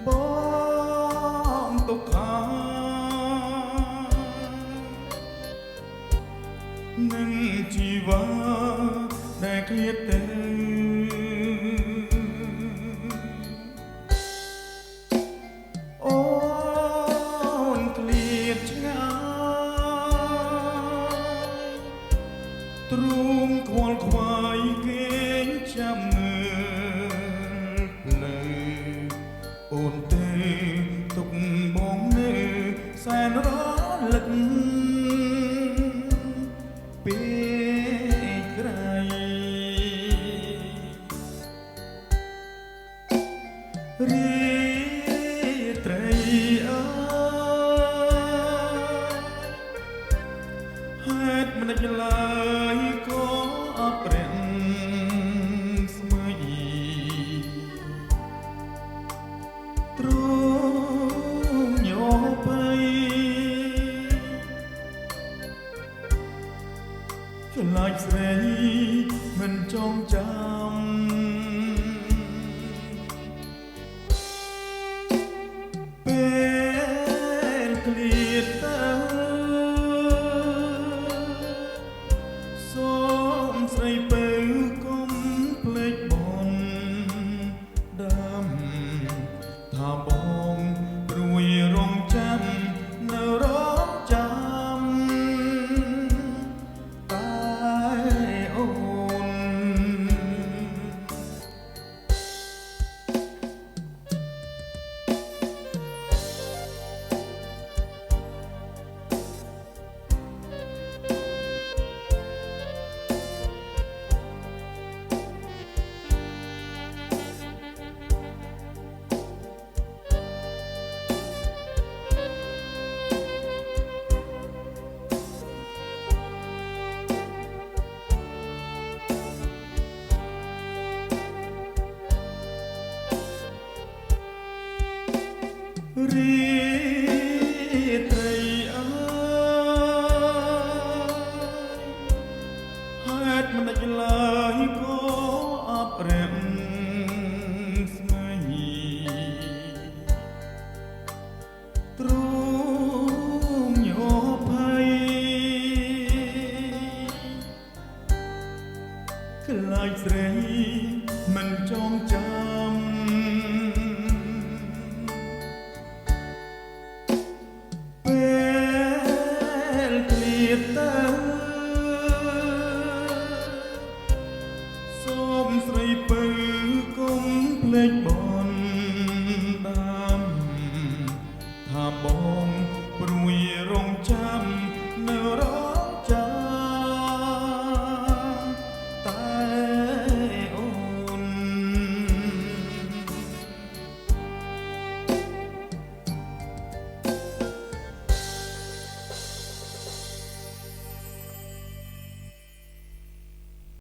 បងទុកខានឹងជីវ៉ាដែលឃ្លាតទៅអូនឃ្លាតឆ្ងាយទ្រូងខ្វល់ខ្វាយគេងចាំមើលភ្លឺអូនទេទុកបងនៅសែនរលឹកពេលក្រៃរីត្រីអើហេតុមិនខ្លាយក៏អព្រាំងស្មៃទ្រង់ញោបៃខ្លាចស្រីមិនចងចាំពេលឃ្លាតទៅសូមស្រីពៅកុំភ្លេចបងដើមថាបងព្រួយរងចាំនៅរងចាំតែអូនរីត្រីអើយហេតុមិនខ្លាយក៏អព្រាំងស្មៃទ្រង់ញោភ័យខ្លាចស្រីមិនចងចាំពេលឃ្លាតទៅសូមស្រីពៅកុំភ្លេចបង